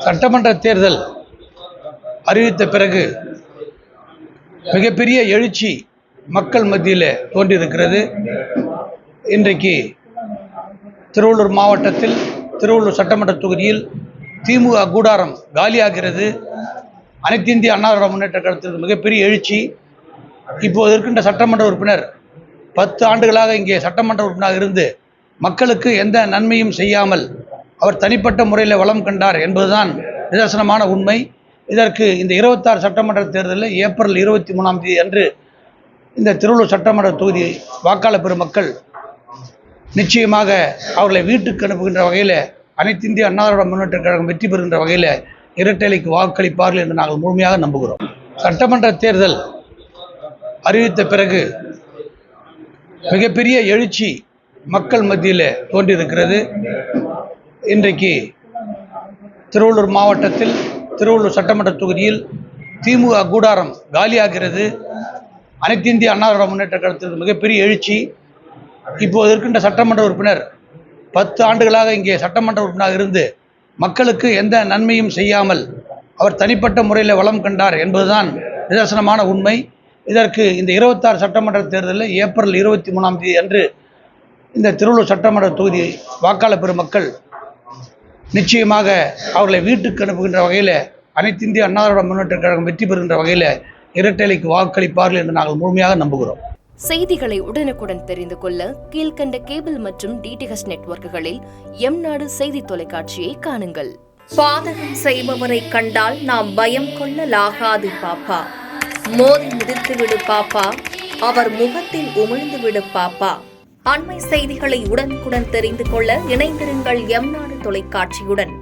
சட்டமன்ற தேர்தல் அறிவித்த பிறகு மிகப்பெரிய எழுச்சி மக்கள் மத்தியில் தோன்றியிருக்கிறது. இன்றைக்கு திருவள்ளூர் மாவட்டத்தில் திருவள்ளூர் சட்டமன்ற தொகுதியில் திமுக கூடாரம் காலியாகிறது. அனைத்து இந்திய அண்ணா திராவிட முன்னேற்ற கழகத்திற்கு மிகப்பெரிய எழுச்சி. இப்போது இருக்கின்ற சட்டமன்ற உறுப்பினர் 10 ஆண்டுகளாக இங்கே சட்டமன்ற உறுப்பினராக இருந்து மக்களுக்கு எந்த நன்மையும் செய்யாமல் அவர் தனிப்பட்ட முறையில் வளம் கண்டார் என்பதுதான் நிதர்சனமான உண்மை. இதற்கு இந்த 26 சட்டமன்ற தேர்தலில் ஏப்ரல் 23ஆம் தேதி அன்று இந்த திருவள்ளூர் சட்டமன்ற தொகுதி வாக்காளர் பெருமக்கள் நிச்சயமாக அவர்களை வீட்டுக்கு அனுப்புகின்ற வகையில் அனைத்து இந்திய அண்ணா திராவிட முன்னேற்ற கழகம் வெற்றி பெறுகின்ற வகையில் இரட்டைலைக்கு வாக்களிப்பார்கள் என்று நாங்கள் முழுமையாக நம்புகிறோம். சட்டமன்ற தேர்தல் அறிவித்த பிறகு மிகப்பெரிய எழுச்சி மக்கள் மத்தியில் தோன்றியிருக்கிறது. இன்றைக்கு திருவள்ளூர் மாவட்டத்தில் திருவள்ளூர் சட்டமன்ற தொகுதியில் திமுக கூடாரம் காலியாகிறது. அனைத்து இந்திய அண்ணா திராவிட முன்னேற்ற கழகத்திற்கு மிகப்பெரிய எழுச்சி. இப்போது இருக்கின்ற சட்டமன்ற உறுப்பினர் 10 ஆண்டுகளாக இங்கே சட்டமன்ற உறுப்பினராக இருந்து மக்களுக்கு எந்த நன்மையும் செய்யாமல் அவர் தனிப்பட்ட முறையில் வளம் கண்டார் என்பதுதான் நிதர்சனமான உண்மை. இதற்கு இந்த 26 சட்டமன்ற தேர்தலில் ஏப்ரல் 23ஆம் தேதி அன்று இந்த திருவள்ளூர் சட்டமன்ற தொகுதி வாக்காளர் பெருமக்கள் நிச்சயமாக அவர்களை வீட்டுக்கு அனுப்புகின்ற வகையில் அனைத்து இந்திய அண்ணா திராவிட முன்னேற்ற கழகம் வெற்றி பெறுகின்ற வகையில் இரட்டைலைக்கு வாக்களிப்பார்கள் என்று நாங்கள் முழுமையாக நம்புகிறோம். செய்திகளை உடனுக்குடன் தெரிந்து கொள்ள கீழ்கண்ட கேபிள் மற்றும் டிடிஹெச் நெட்வொர்க்குகளில் எம்நாடு செய்தி தொலைக்காட்சியை காணுங்கள். பாதகம் செய்பவரை கண்டால் நாம் பயம் கொள்ளலாகாது பாப்பா. மோதி மிதித்து விடு பாப்பா, அவர் முகத்தில் உமிழ்ந்து விடு பாப்பா. அண்மை செய்திகளை உடனுக்குடன் தெரிந்து கொள்ள இணைந்திருங்கள் எம்நாடு தொலைக்காட்சியுடன்.